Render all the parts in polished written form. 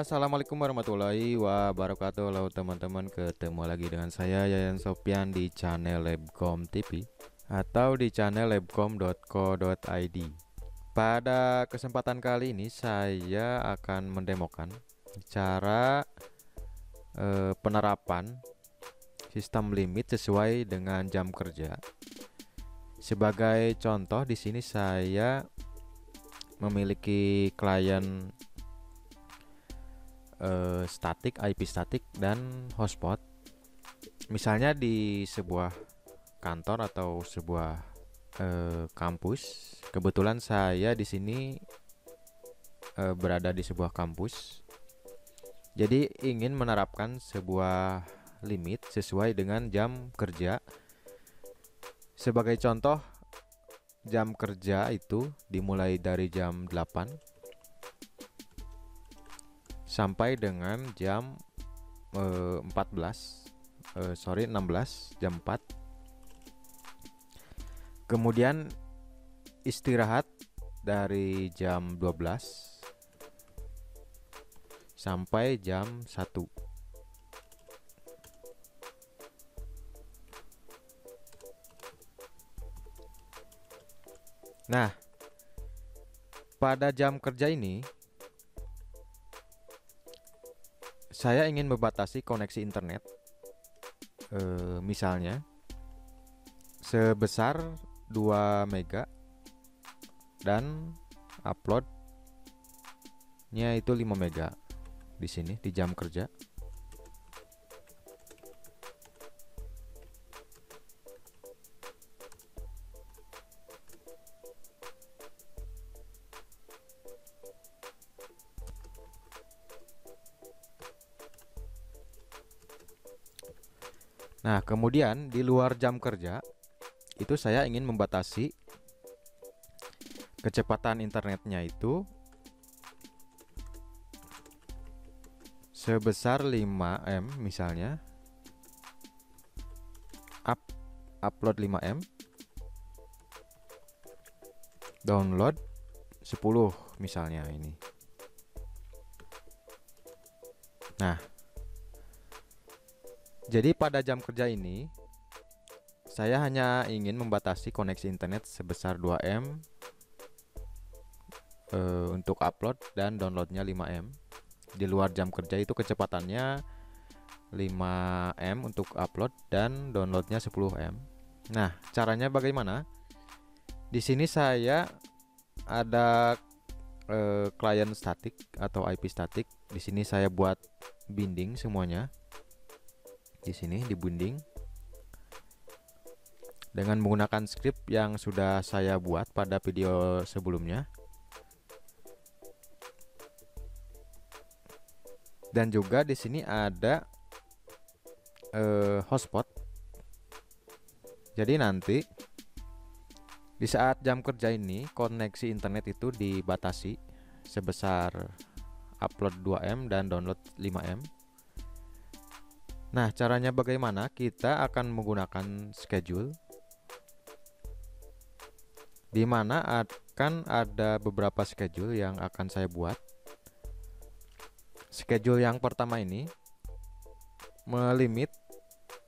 Assalamualaikum warahmatullahi wabarakatuh. Halo teman-teman, ketemu lagi dengan saya Yayan Sopian di channel Labcom TV atau di channel labcom.co.id. Pada kesempatan kali ini saya akan mendemokan cara penerapan sistem limit sesuai dengan jam kerja. Sebagai contoh, di sini saya memiliki klien statik, IP statik, dan hotspot. Misalnya di sebuah kantor atau sebuah kampus. Kebetulan saya di sini berada di sebuah kampus. Jadi ingin menerapkan sebuah limit sesuai dengan jam kerja. Sebagai contoh, jam kerja itu dimulai dari jam 8 sampai dengan jam 16 jam 4. Kemudian istirahat dari jam 12 sampai jam 1. Nah, pada jam kerja ini saya ingin membatasi koneksi internet, misalnya sebesar 2 mega dan uploadnya itu 5 mega di sini di jam kerja. Nah, kemudian di luar jam kerja itu saya ingin membatasi kecepatan internetnya itu sebesar 5 M misalnya. Upload 5 M, download 10 misalnya ini. Nah, jadi pada jam kerja ini saya hanya ingin membatasi koneksi internet sebesar 2 M untuk upload dan downloadnya 5 M. Di luar jam kerja itu kecepatannya 5 M untuk upload dan downloadnya 10 M. Nah, caranya bagaimana? Di sini saya ada klien statik atau IP statik. Di sini saya buat binding semuanya. Di sini di binding dengan menggunakan script yang sudah saya buat pada video sebelumnya. Dan juga di sini ada hotspot. Jadi nanti di saat jam kerja ini koneksi internet itu dibatasi sebesar upload 2 M dan download 5 M. Nah, caranya bagaimana? Kita akan menggunakan schedule, di mana akan ada beberapa schedule yang akan saya buat. Schedule yang pertama ini melimit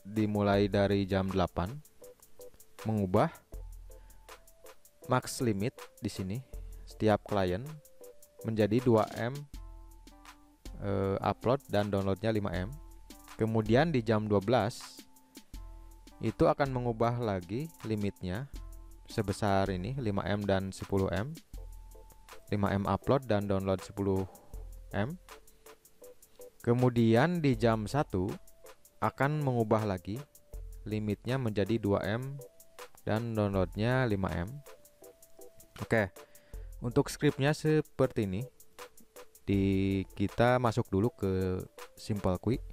dimulai dari jam 8, mengubah max limit di sini setiap klien menjadi 2 M upload dan downloadnya 5 M. Kemudian di jam 12 itu akan mengubah lagi limitnya sebesar ini 5 M dan 10 M. 5 M upload dan download 10 M. Kemudian di jam 1 akan mengubah lagi limitnya menjadi 2 M dan downloadnya 5 M. Oke, untuk scriptnya seperti ini. Kita masuk dulu ke Simple Quick.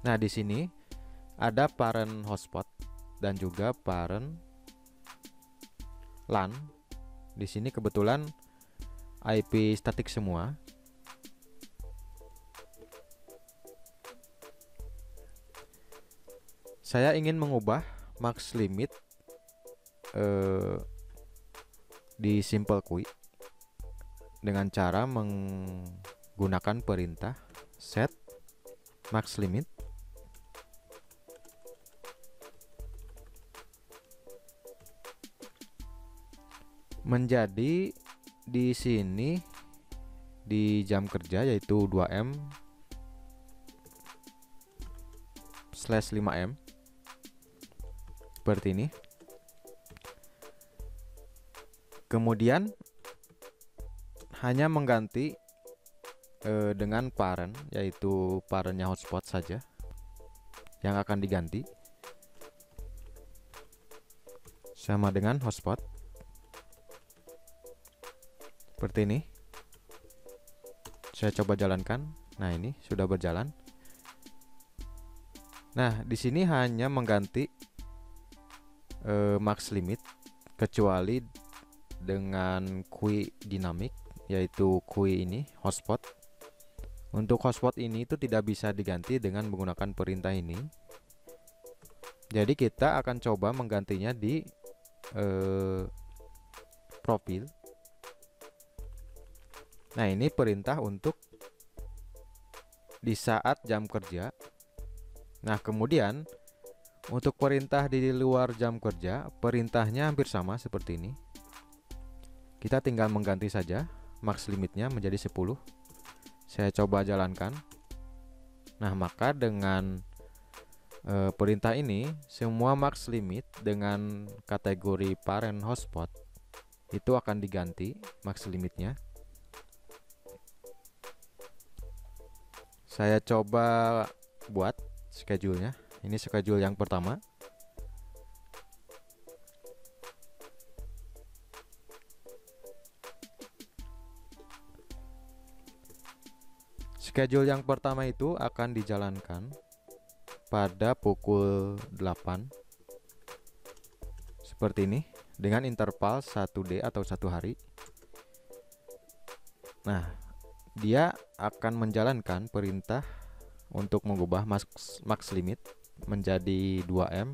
Nah, di sini ada parent hotspot dan juga parent LAN. Di sini kebetulan IP statik semua. Saya ingin mengubah max limit di Simple Quick. dengan cara menggunakan perintah set max limit menjadi di sini di jam kerja yaitu 2M/5M seperti ini. Kemudian hanya mengganti dengan parent, yaitu parentnya hotspot saja yang akan diganti, sama dengan hotspot seperti ini. Saya coba jalankan. Nah, ini sudah berjalan. Nah, di sini hanya mengganti max limit, kecuali dengan queue dinamik, yaitu queue ini hotspot. Untuk hotspot ini itu tidak bisa diganti dengan menggunakan perintah ini. Jadi kita akan coba menggantinya di profil. Nah, ini perintah untuk di saat jam kerja. Nah, kemudian untuk perintah di luar jam kerja, perintahnya hampir sama seperti ini. Kita tinggal mengganti saja max limitnya menjadi 10. Saya coba jalankan. Nah, maka dengan perintah ini, semua max limit dengan kategori parent hotspot itu akan diganti max limitnya. Saya coba buat schedule-nya. Ini schedule yang pertama. Schedule yang pertama itu akan dijalankan pada pukul 8 seperti ini dengan interval 1D atau 1 hari. Nah, dia akan menjalankan perintah untuk mengubah max limit menjadi 2M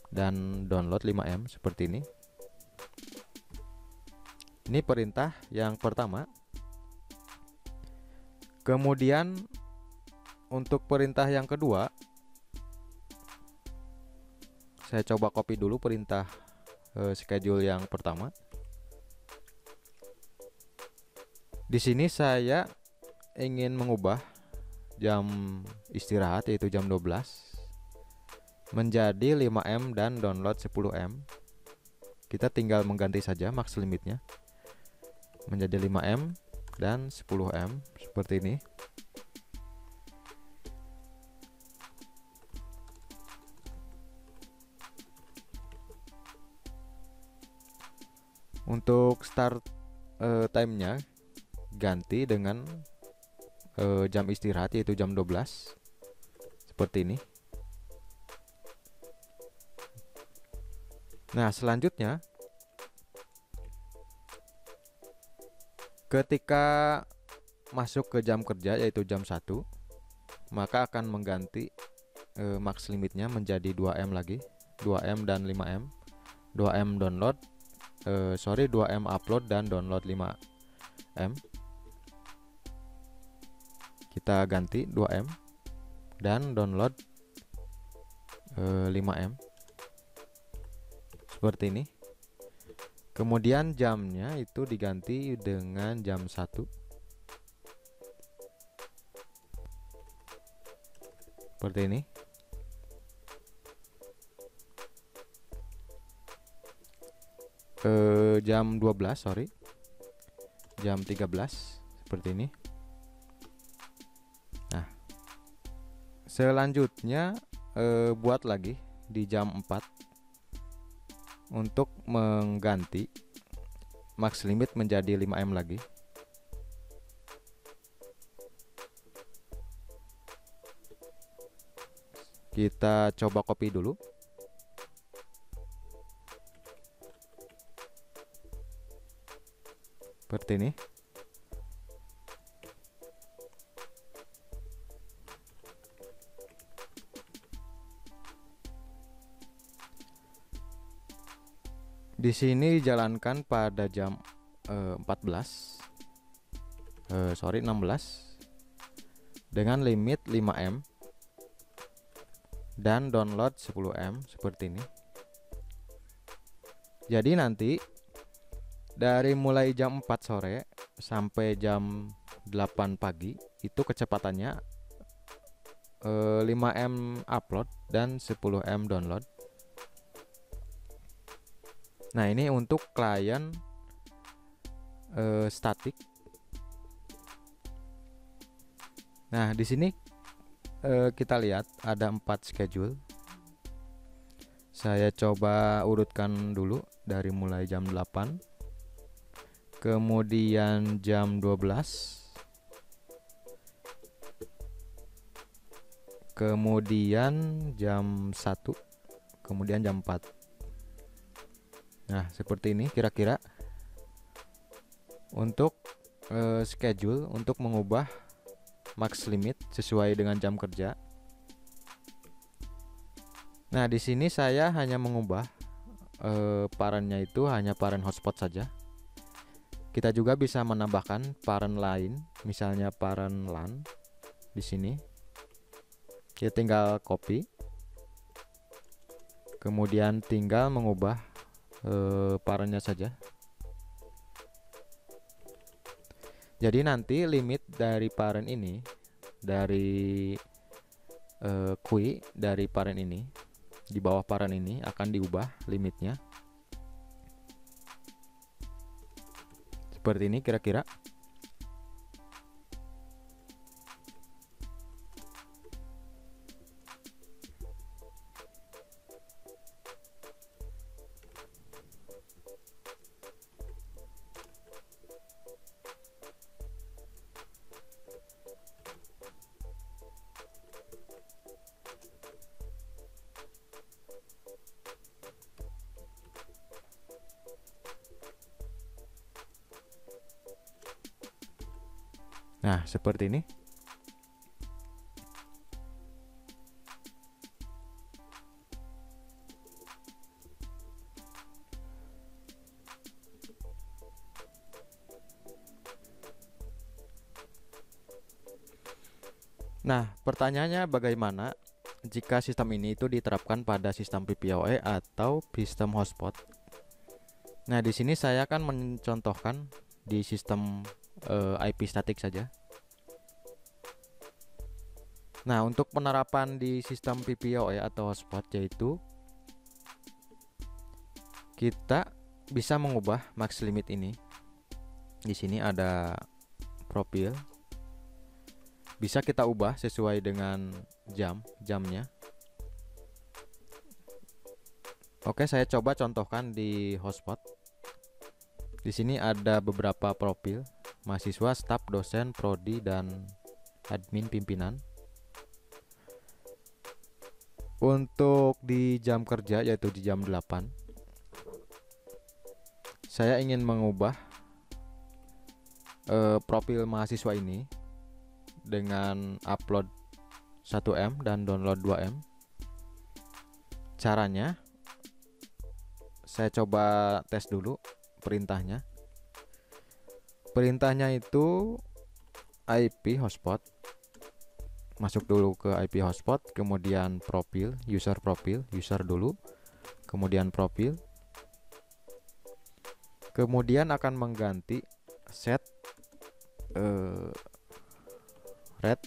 dan download 5M seperti ini. Ini perintah yang pertama. Kemudian untuk perintah yang kedua, saya coba copy dulu perintah schedule yang pertama. Di sini saya ingin mengubah jam istirahat yaitu jam 12 menjadi 5M dan download 10M. Kita tinggal mengganti saja max limitnya menjadi 5M dan 10M seperti ini. Untuk start time-nya ganti dengan jam istirahat yaitu jam 12 seperti ini. Nah, selanjutnya ketika masuk ke jam kerja yaitu jam 1, maka akan mengganti max limitnya menjadi 2M lagi, 2M dan 5M. 2M download 2M upload dan download 5M. Kita ganti 2M dan download 5M seperti ini. Kemudian jamnya itu diganti dengan jam 1 seperti ini. Jam 12, jam 13 seperti ini. Nah, selanjutnya buat lagi di jam 4 untuk mengganti max limit menjadi 5M lagi. Kita coba copy dulu. Seperti ini. Di sini dijalankan pada jam 14 sorry 16 dengan limit 5M dan download 10M seperti ini. Jadi nanti dari mulai jam 4 sore sampai jam 8 pagi itu kecepatannya 5M upload dan 10M download. Nah, ini untuk klien statik. Nah, di sini kita lihat ada 4 schedule. Saya coba urutkan dulu dari mulai jam 8, kemudian jam 12, kemudian jam 1, kemudian jam 4. Nah, seperti ini kira-kira untuk schedule untuk mengubah max limit sesuai dengan jam kerja. Nah, di sini saya hanya mengubah parennya itu hanya parent hotspot saja. Kita juga bisa menambahkan parent lain, misalnya parent LAN di sini. Kita tinggal copy, kemudian tinggal mengubah parentnya saja. Jadi nanti limit dari parent ini, dari QUI dari parent ini, di bawah parent ini akan diubah limitnya. Seperti ini kira-kira. Nah, seperti ini. Nah, pertanyaannya bagaimana jika sistem ini itu diterapkan pada sistem PPOE atau sistem hotspot? Nah, di sini saya akan mencontohkan di sistem IP statik saja. Nah, untuk penerapan di sistem PPOE atau hotspot yaitu kita bisa mengubah max limit ini. Di sini ada profil. Bisa kita ubah sesuai dengan jamnya. Oke, saya coba contohkan di hotspot. Di sini ada beberapa profil: mahasiswa, staf, dosen, prodi, dan admin pimpinan. Untuk di jam kerja yaitu di jam 8, saya ingin mengubah profil mahasiswa ini dengan upload 1M dan download 2M. Caranya saya coba tes dulu perintahnya. Perintahnya itu IP hotspot. Masuk dulu ke IP hotspot, kemudian profil, user dulu, kemudian profil. Kemudian akan mengganti set red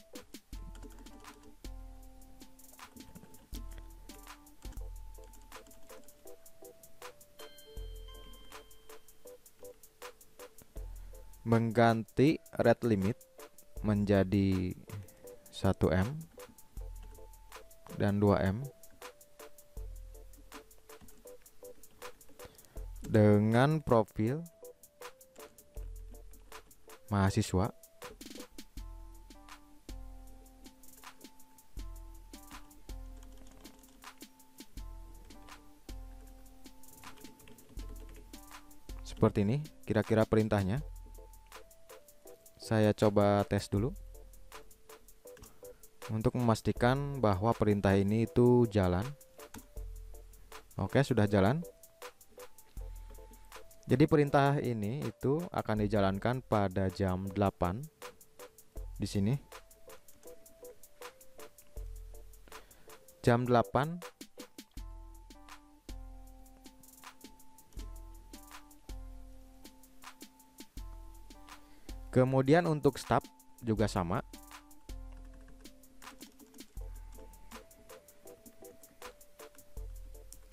mengganti red limit menjadi 1M dan 2M dengan profil mahasiswa. Seperti ini kira-kira perintahnya. Saya coba tes dulu untuk memastikan bahwa perintah ini itu jalan. Oke, sudah jalan. Jadi perintah ini itu akan dijalankan pada jam 8 di sini. Jam 8 kemudian untuk stop juga sama.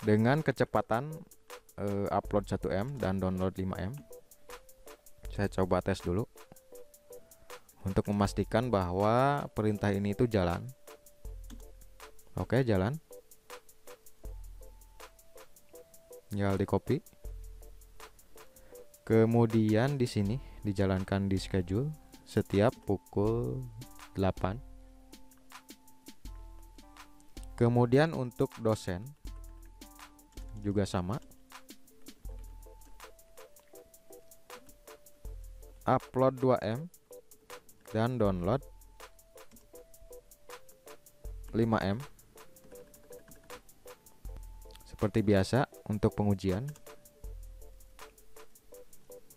Dengan kecepatan upload 1M dan download 5M. Saya coba tes dulu untuk memastikan bahwa perintah ini itu jalan. Oke, jalan. Tinggal di copy. Kemudian di sini dijalankan di schedule setiap pukul 8. Kemudian untuk dosen juga sama. Upload 2M dan download 5M. Seperti biasa untuk pengujian.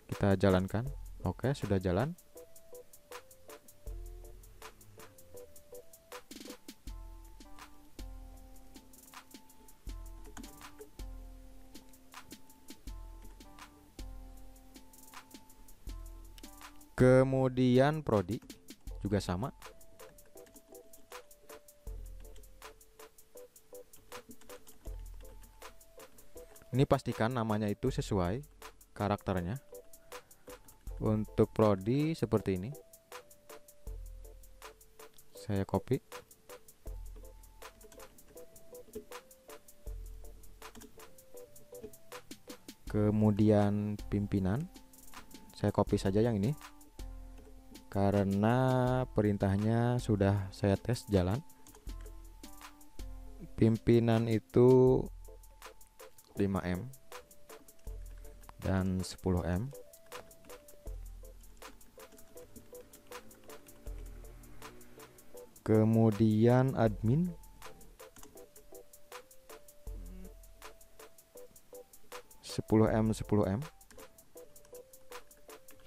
Kita jalankan. Oke, sudah jalan. Kemudian prodi juga sama. Ini pastikan namanya itu sesuai karakternya. Untuk prodi seperti ini. Saya copy. Kemudian pimpinan. Saya copy saja yang ini. Karena perintahnya sudah saya tes jalan. Pimpinan itu 5M dan 10M. Kemudian admin 10M 10M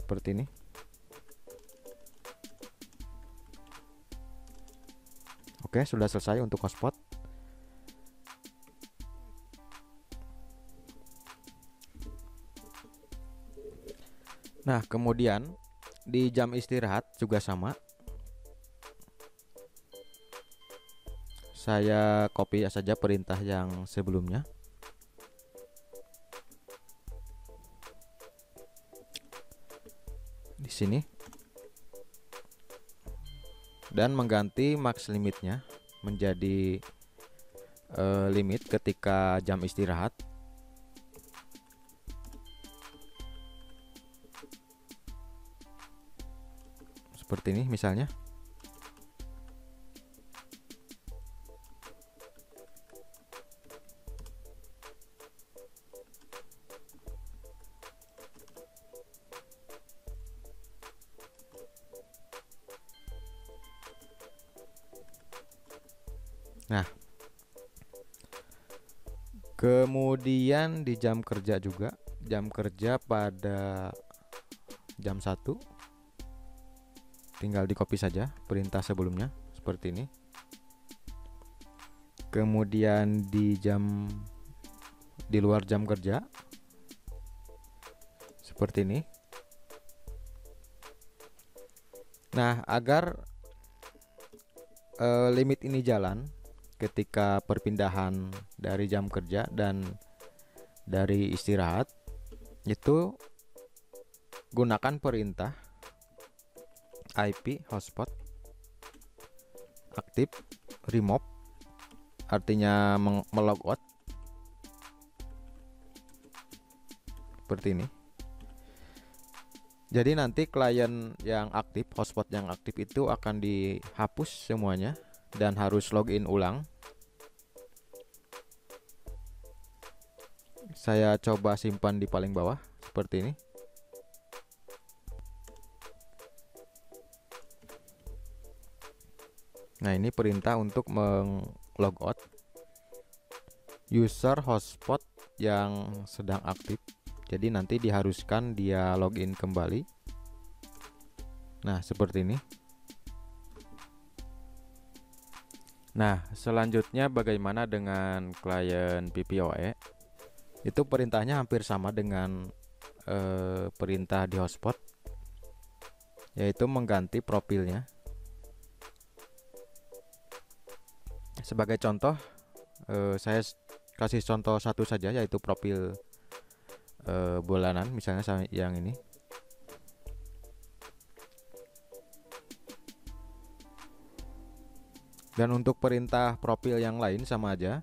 seperti ini. Oke, sudah selesai untuk hotspot. Nah, kemudian di jam istirahat juga sama. Saya copy saja perintah yang sebelumnya. Di sini. Dan mengganti max limitnya menjadi limit ketika jam istirahat. Seperti ini misalnya. Nah, kemudian di jam kerja juga, jam kerja pada jam 1, tinggal di copy saja perintah sebelumnya seperti ini. Kemudian di luar jam kerja seperti ini. Nah, agar limit ini jalan ketika perpindahan dari jam kerja dan dari istirahat, itu gunakan perintah IP hotspot aktif remove, artinya melogout seperti ini. Jadi nanti klien yang aktif, hotspot yang aktif itu akan dihapus semuanya dan harus login ulang. Saya coba simpan di paling bawah seperti ini. Nah, ini perintah untuk logout user hotspot yang sedang aktif Jadi nanti diharuskan dia login kembali. Nah, seperti ini. Nah, selanjutnya bagaimana dengan klien PPOE? Itu perintahnya hampir sama dengan perintah di hotspot, yaitu mengganti profilnya. Sebagai contoh, saya kasih contoh satu saja, yaitu profil bulanan, misalnya yang ini. Dan untuk perintah profil yang lain sama aja.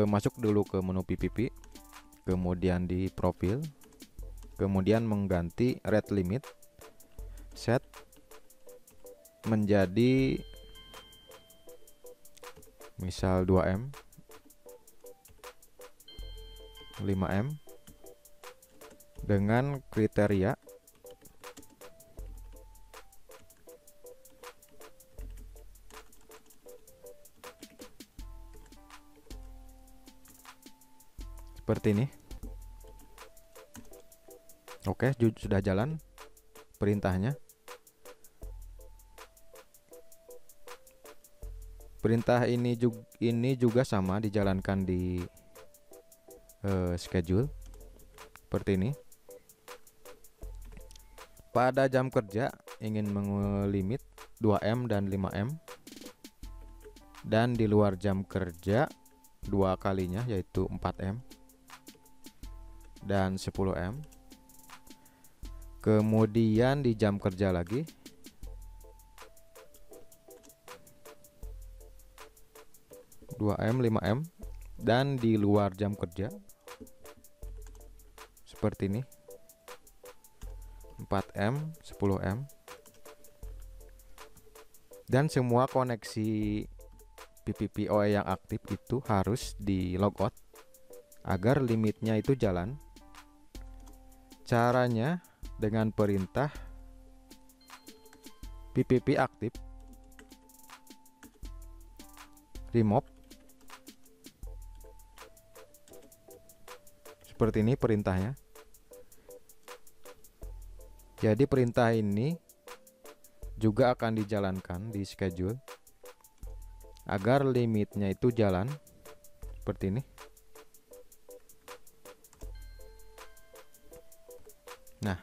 Masuk dulu ke menu PPP, kemudian di profil, kemudian mengganti rate limit, set menjadi misal 2M, 5M dengan kriteria seperti ini. Oke, sudah jalan perintahnya. Perintah ini juga sama dijalankan di schedule seperti ini. Pada jam kerja ingin mengelimit 2M dan 5M, dan di luar jam kerja 2 kalinya yaitu 4M dan 10M. Kemudian di jam kerja lagi (2M, 5M), dan di luar jam kerja seperti ini 4M, 10M. Dan semua koneksi PPPoE yang aktif itu harus di logout agar limitnya itu jalan. Caranya dengan perintah PPP aktif remove. Seperti ini perintahnya. Jadi perintah ini juga akan dijalankan di schedule agar limitnya itu jalan seperti ini. Nah,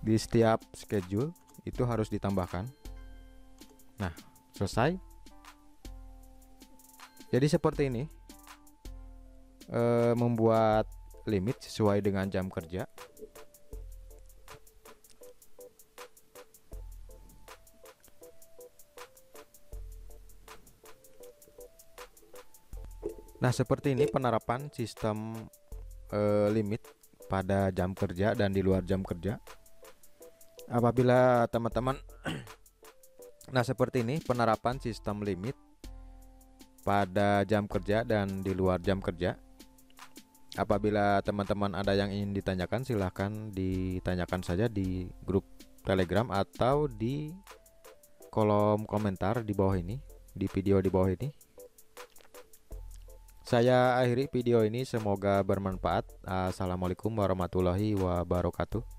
di setiap schedule itu harus ditambahkan. Nah, selesai. Jadi seperti ini, membuat limit sesuai dengan jam kerja. Nah, seperti ini penerapan sistem limit pada jam kerja dan di luar jam kerja. Apabila teman-teman nah, seperti ini penerapan sistem limit pada jam kerja dan di luar jam kerja. Apabila teman-teman ada yang ingin ditanyakan, silahkan ditanyakan saja di grup Telegram atau di kolom komentar di bawah ini, di video di bawah ini. Saya akhiri video ini, semoga bermanfaat. Assalamualaikum warahmatullahi wabarakatuh.